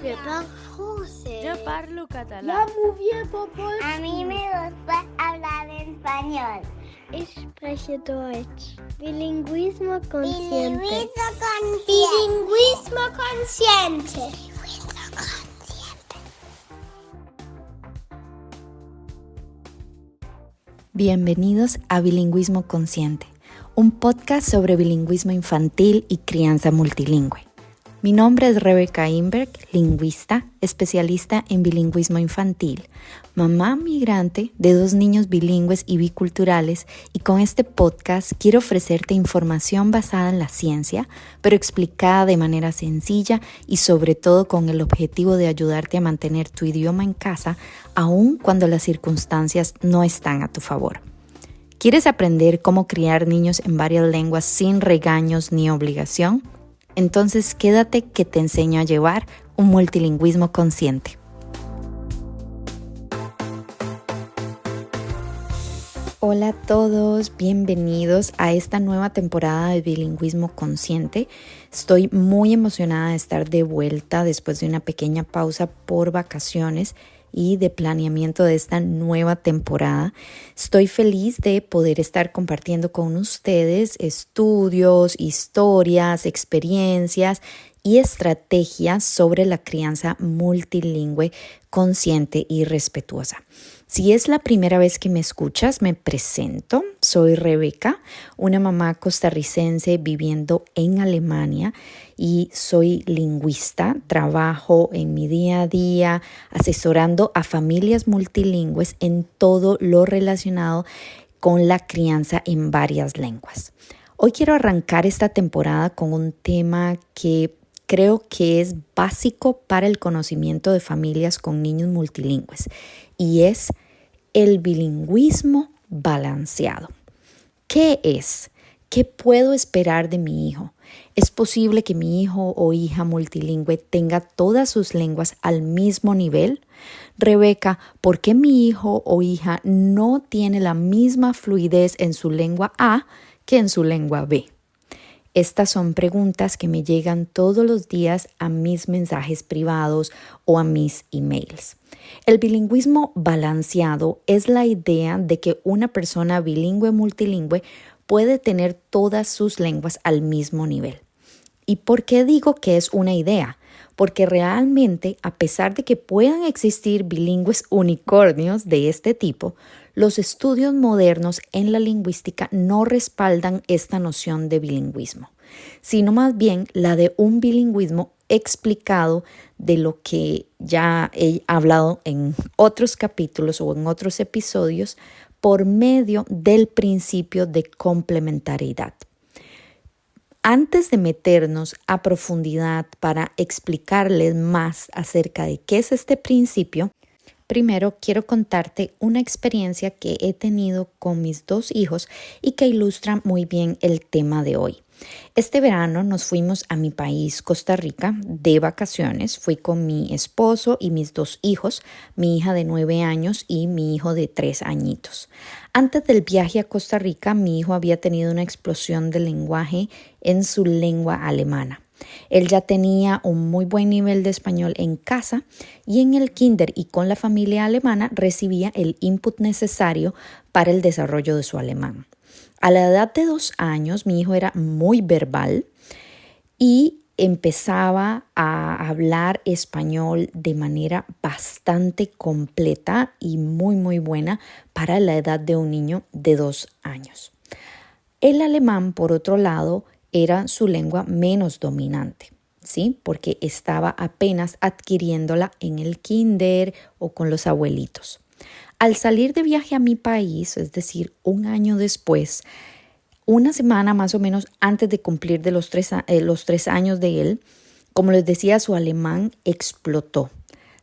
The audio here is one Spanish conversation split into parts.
Je parle français. Yo parlo catalán. Ja, muy bien, papá. A mí me gusta hablar español. Ich spreche Deutsch. Bilingüismo consciente. Bilingüismo consciente. Bienvenidos a Bilingüismo Consciente, un podcast sobre bilingüismo infantil y crianza multilingüe. Mi nombre es Rebeca Imberg, lingüista, especialista en bilingüismo infantil, mamá migrante de 2 niños bilingües y biculturales, y con este podcast quiero ofrecerte información basada en la ciencia, pero explicada de manera sencilla y sobre todo con el objetivo de ayudarte a mantener tu idioma en casa, aun cuando las circunstancias no están a tu favor. ¿Quieres aprender cómo criar niños en varias lenguas sin regaños ni obligación? Entonces quédate que te enseño a llevar un multilingüismo consciente. Hola a todos, bienvenidos a esta nueva temporada de Bilingüismo Consciente. Estoy muy emocionada de estar de vuelta después de una pequeña pausa por vacaciones y de planeamiento de esta nueva temporada. Estoy feliz de poder estar compartiendo con ustedes estudios, historias, experiencias y estrategias sobre la crianza multilingüe consciente y respetuosa. Si es la primera vez que me escuchas, me presento. Soy Rebeca, una mamá costarricense viviendo en Alemania y soy lingüista. Trabajo en mi día a día asesorando a familias multilingües en todo lo relacionado con la crianza en varias lenguas. Hoy quiero arrancar esta temporada con un tema que creo que es básico para el conocimiento de familias con niños multilingües y es el bilingüismo balanceado. ¿Qué es? ¿Qué puedo esperar de mi hijo? ¿Es posible que mi hijo o hija multilingüe tenga todas sus lenguas al mismo nivel? Rebeca, ¿por qué mi hijo o hija no tiene la misma fluidez en su lengua A que en su lengua B? Estas son preguntas que me llegan todos los días a mis mensajes privados o a mis emails. El bilingüismo balanceado es la idea de que una persona bilingüe multilingüe puede tener todas sus lenguas al mismo nivel. ¿Y por qué digo que es una idea? Porque realmente, a pesar de que puedan existir bilingües unicornios de este tipo, los estudios modernos en la lingüística no respaldan esta noción de bilingüismo, sino más bien la de un bilingüismo explicado, de lo que ya he hablado en otros capítulos o en otros episodios, por medio del principio de complementariedad. Antes de meternos a profundidad para explicarles más acerca de qué es este principio, primero quiero contarte una experiencia que he tenido con mis 2 hijos y que ilustra muy bien el tema de hoy. Este verano nos fuimos a mi país, Costa Rica, de vacaciones. Fui con mi esposo y mis 2 hijos, mi hija de 9 años y mi hijo de 3 añitos. Antes del viaje a Costa Rica, mi hijo había tenido una explosión de lenguaje en su lengua alemana. Él ya tenía un muy buen nivel de español en casa y en el kinder y con la familia alemana recibía el input necesario para el desarrollo de su alemán. A la edad de 2 años, mi hijo era muy verbal y empezaba a hablar español de manera bastante completa y muy buena para la edad de un niño de 2 años. El alemán, por otro lado, era su lengua menos dominante, ¿sí? Porque estaba apenas adquiriéndola en el kinder o con los abuelitos. Al salir de viaje a mi país, es decir, 1 año después, una semana más o menos antes de cumplir de los 3 años de él, como les decía, su alemán explotó.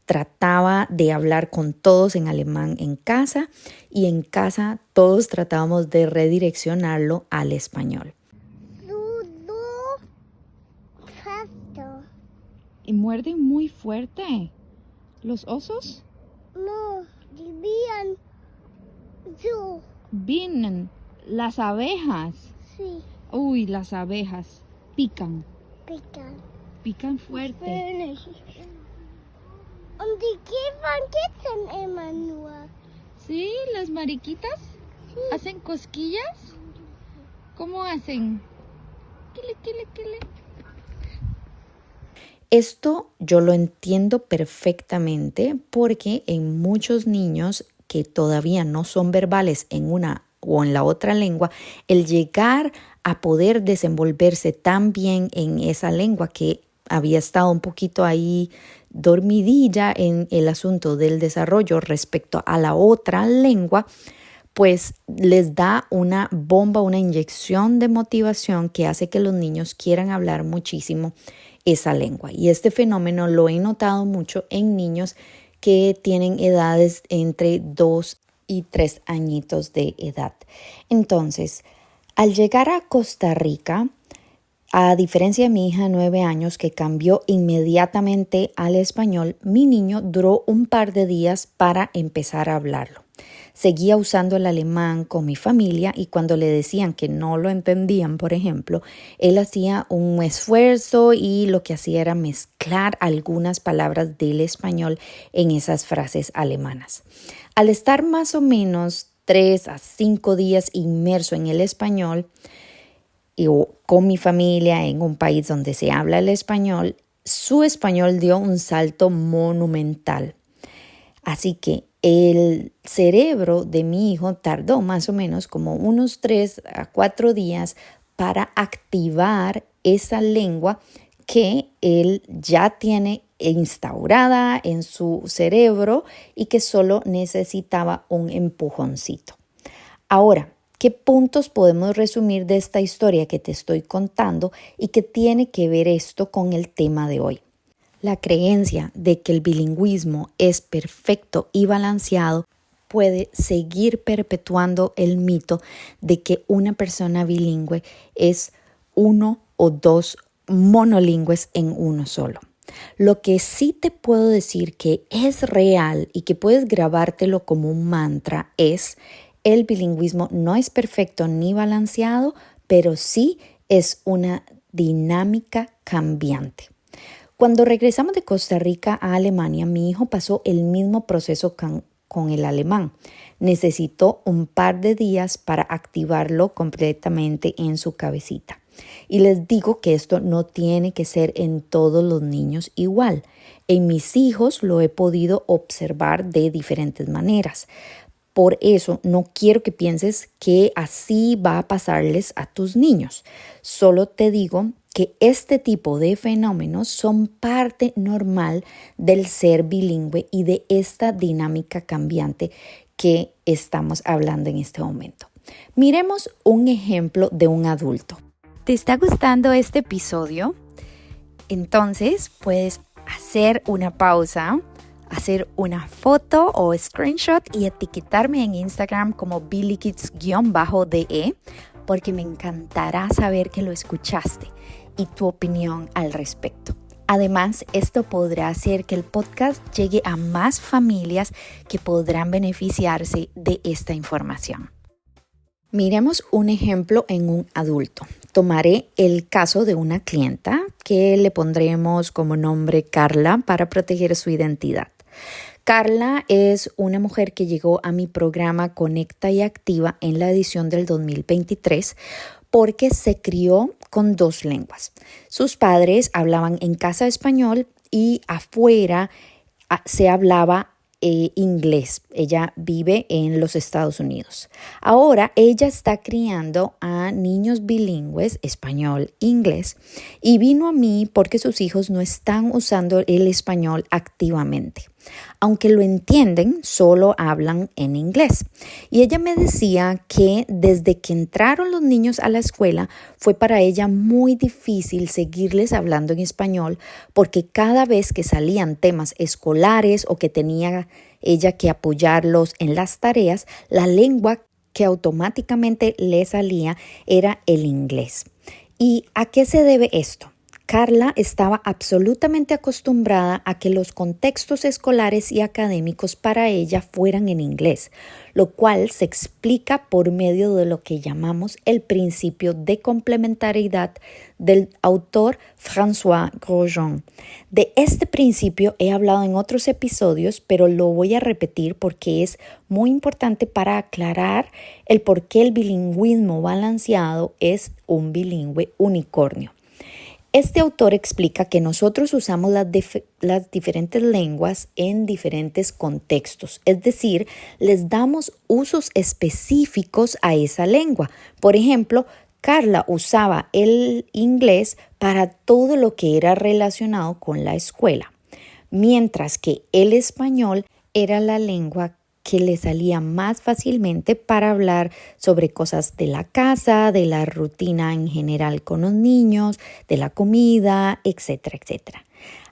Trataba de hablar con todos en alemán en casa y en casa todos tratábamos de redireccionarlo al español. Y muerden muy fuerte. ¿Los osos? No, die Bienen. So. Bienen. Las abejas. Sí, Uy, las abejas pican. pican. Pican fuerte. Und die Käfer kitzen immer nur. Sí, las mariquitas hacen cosquillas. ¿Cómo hacen? Kile, kile, kile. Esto yo lo entiendo perfectamente porque en muchos niños que todavía no son verbales en una o en la otra lengua, el llegar a poder desenvolverse tan bien en esa lengua que había estado un poquito ahí dormidilla en el asunto del desarrollo respecto a la otra lengua, pues les da una bomba, una inyección de motivación que hace que los niños quieran hablar muchísimo esa lengua. Y este fenómeno lo he notado mucho en niños que tienen edades entre 2 y 3 añitos de edad. Entonces, al llegar a Costa Rica, a diferencia de mi hija de 9 años que cambió inmediatamente al español, mi niño duró un par de días para empezar a hablarlo. Seguía usando el alemán con mi familia y cuando le decían que no lo entendían, por ejemplo, él hacía un esfuerzo y lo que hacía era mezclar algunas palabras del español en esas frases alemanas. Al estar más o menos 3 a 5 días inmerso en el español y con mi familia en un país donde se habla el español, su español dio un salto monumental. Así que el cerebro de mi hijo tardó más o menos como unos 3 a 4 días para activar esa lengua que él ya tiene instaurada en su cerebro y que solo necesitaba un empujoncito. Ahora, ¿qué puntos podemos resumir de esta historia que te estoy contando y que tiene que ver esto con el tema de hoy? La creencia de que el bilingüismo es perfecto y balanceado puede seguir perpetuando el mito de que una persona bilingüe es uno o dos monolingües en uno solo. Lo que sí te puedo decir que es real y que puedes grabártelo como un mantra es: el bilingüismo no es perfecto ni balanceado, pero sí es una dinámica cambiante. Cuando regresamos de Costa Rica a Alemania, mi hijo pasó el mismo proceso con el alemán. Necesitó un par de días para activarlo completamente en su cabecita. Y les digo que esto no tiene que ser en todos los niños igual. En mis hijos lo he podido observar de diferentes maneras. Por eso no quiero que pienses que así va a pasarles a tus niños. Solo te digo que este tipo de fenómenos son parte normal del ser bilingüe y de esta dinámica cambiante que estamos hablando en este momento. Miremos un ejemplo de un adulto. ¿Te está gustando este episodio? Entonces puedes hacer una pausa, hacer una foto o screenshot y etiquetarme en Instagram como billykids_de, porque me encantará saber que lo escuchaste y tu opinión al respecto. Además, esto podrá hacer que el podcast llegue a más familias que podrán beneficiarse de esta información. Miremos un ejemplo en un adulto. Tomaré el caso de una clienta que le pondremos como nombre Carla para proteger su identidad. Carla es una mujer que llegó a mi programa Conecta y Activa en la edición del 2023 porque se crió con 2 lenguas. Sus padres hablaban en casa español y afuera se hablaba inglés. Ella vive en los Estados Unidos. Ahora ella está criando a niños bilingües, español, inglés, y vino a mí porque sus hijos no están usando el español activamente. Aunque lo entienden, solo hablan en inglés. Y ella me decía que desde que entraron los niños a la escuela fue para ella muy difícil seguirles hablando en español porque cada vez que salían temas escolares o que tenía ella que apoyarlos en las tareas, la lengua que automáticamente le salía era el inglés. ¿Y a qué se debe esto? Carla estaba absolutamente acostumbrada a que los contextos escolares y académicos para ella fueran en inglés, lo cual se explica por medio de lo que llamamos el principio de complementariedad del autor François Grosjean. De este principio he hablado en otros episodios, pero lo voy a repetir porque es muy importante para aclarar el por qué el bilingüismo balanceado es un bilingüe unicornio. Este autor explica que nosotros usamos las diferentes lenguas en diferentes contextos, es decir, les damos usos específicos a esa lengua. Por ejemplo, Carla usaba el inglés para todo lo que era relacionado con la escuela, mientras que el español era la lengua que le salía más fácilmente para hablar sobre cosas de la casa, de la rutina en general con los niños, de la comida, etcétera, etcétera.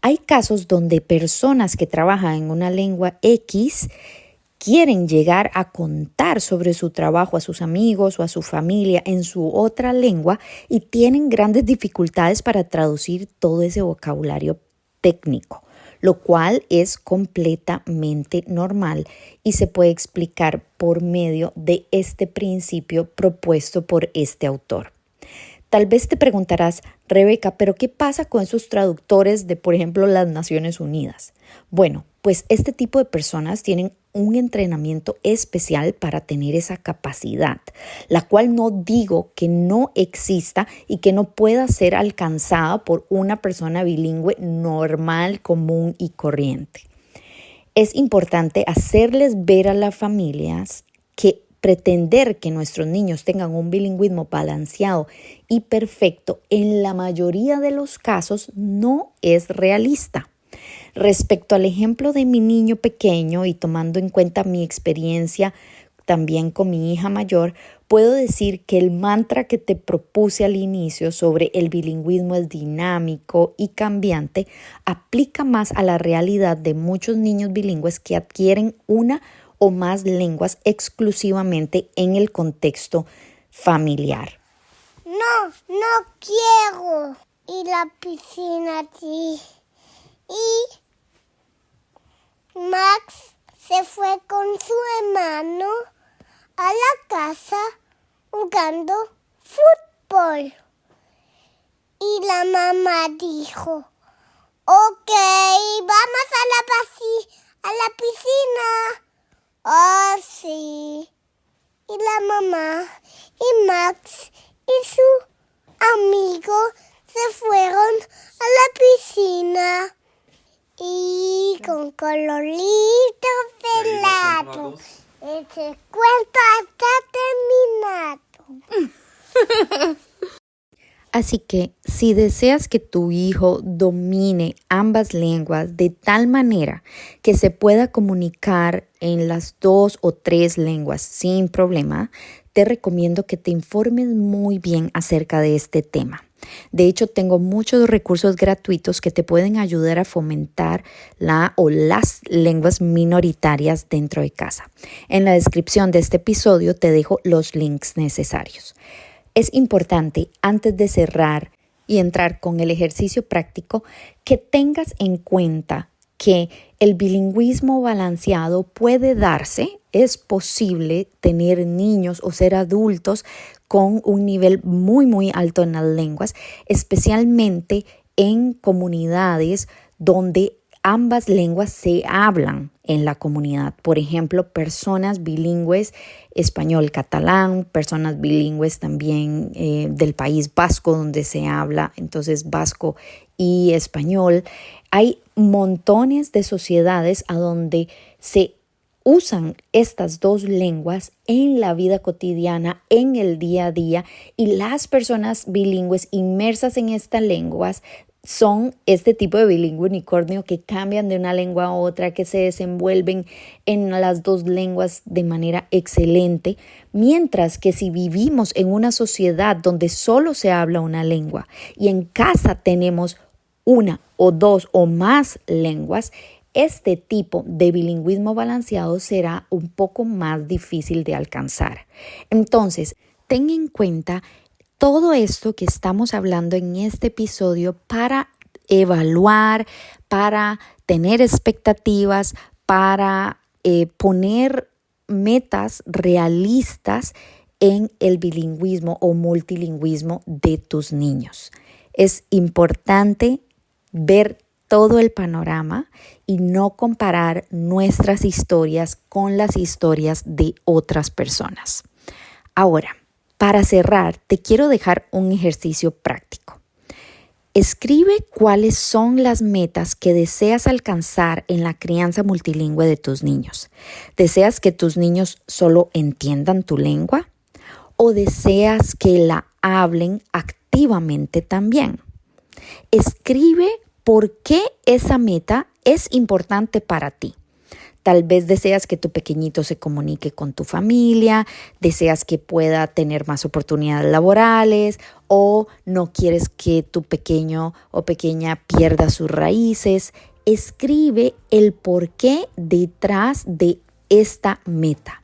Hay casos donde personas que trabajan en una lengua X quieren llegar a contar sobre su trabajo a sus amigos o a su familia en su otra lengua y tienen grandes dificultades para traducir todo ese vocabulario técnico, lo cual es completamente normal y se puede explicar por medio de este principio propuesto por este autor. Tal vez te preguntarás, Rebeca, ¿pero qué pasa con esos traductores de, por ejemplo, las Naciones Unidas? Bueno, pues este tipo de personas tienen un entrenamiento especial para tener esa capacidad, la cual no digo que no exista y que no pueda ser alcanzada por una persona bilingüe normal, común y corriente. Es importante hacerles ver a las familias que pretender que nuestros niños tengan un bilingüismo balanceado y perfecto en la mayoría de los casos no es realista. Respecto al ejemplo de mi niño pequeño y tomando en cuenta mi experiencia también con mi hija mayor, puedo decir que el mantra que te propuse al inicio sobre el bilingüismo es dinámico y cambiante, aplica más a la realidad de muchos niños bilingües que adquieren una o más lenguas exclusivamente en el contexto familiar. No quiero ir a la piscina aquí. Y Max se fue con su hermano a la casa jugando fútbol. Y la mamá dijo, ok, vamos a la piscina. Oh, sí. Y la mamá y Max y su amigo se fueron a la piscina. Y con colorito pelado. Ese cuento está terminado. Así que si deseas que tu hijo domine ambas lenguas de tal manera que se pueda comunicar en las 2 o 3 lenguas sin problema, te recomiendo que te informes muy bien acerca de este tema. De hecho, tengo muchos recursos gratuitos que te pueden ayudar a fomentar las lenguas minoritarias dentro de casa. En la descripción de este episodio te dejo los links necesarios. Es importante, antes de cerrar y entrar con el ejercicio práctico, que tengas en cuenta que el bilingüismo balanceado puede darse, es posible tener niños o ser adultos con un nivel muy alto en las lenguas, especialmente en comunidades donde ambas lenguas se hablan en la comunidad. Por ejemplo, personas bilingües español-catalán, personas bilingües también del País Vasco donde se habla entonces vasco y español. Hay montones de sociedades a donde se usan estas 2 lenguas en la vida cotidiana, en el día a día, y las personas bilingües inmersas en estas lenguas son este tipo de bilingüe unicornio que cambian de una lengua a otra, que se desenvuelven en las 2 lenguas de manera excelente, mientras que si vivimos en una sociedad donde solo se habla una lengua y en casa tenemos 1 o 2 o más lenguas, este tipo de bilingüismo balanceado será un poco más difícil de alcanzar. Entonces, ten en cuenta todo esto que estamos hablando en este episodio para evaluar, para tener expectativas, para poner metas realistas en el bilingüismo o multilingüismo de tus niños. Es importante ver todo el panorama y no comparar nuestras historias con las historias de otras personas. Ahora, para cerrar, te quiero dejar un ejercicio práctico. Escribe cuáles son las metas que deseas alcanzar en la crianza multilingüe de tus niños. ¿Deseas que tus niños solo entiendan tu lengua? ¿O deseas que la hablen activamente también? Escribe por qué esa meta es importante para ti. Tal vez deseas que tu pequeñito se comunique con tu familia, deseas que pueda tener más oportunidades laborales o no quieres que tu pequeño o pequeña pierda sus raíces. Escribe el porqué detrás de esta meta.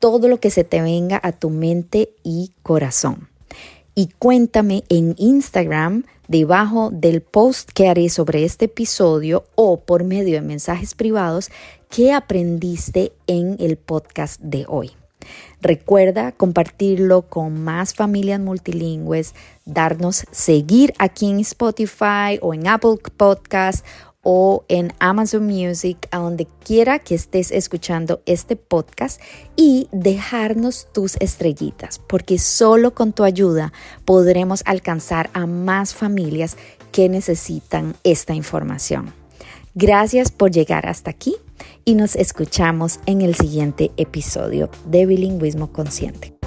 Todo lo que se te venga a tu mente y corazón. Y cuéntame en Instagram, debajo del post que haré sobre este episodio o por medio de mensajes privados, qué aprendiste en el podcast de hoy. Recuerda compartirlo con más familias multilingües, darnos seguir aquí en Spotify o en Apple Podcast o en Amazon Music, a donde quiera que estés escuchando este podcast, y dejarnos tus estrellitas, porque solo con tu ayuda podremos alcanzar a más familias que necesitan esta información. Gracias por llegar hasta aquí y nos escuchamos en el siguiente episodio de Bilingüismo Consciente.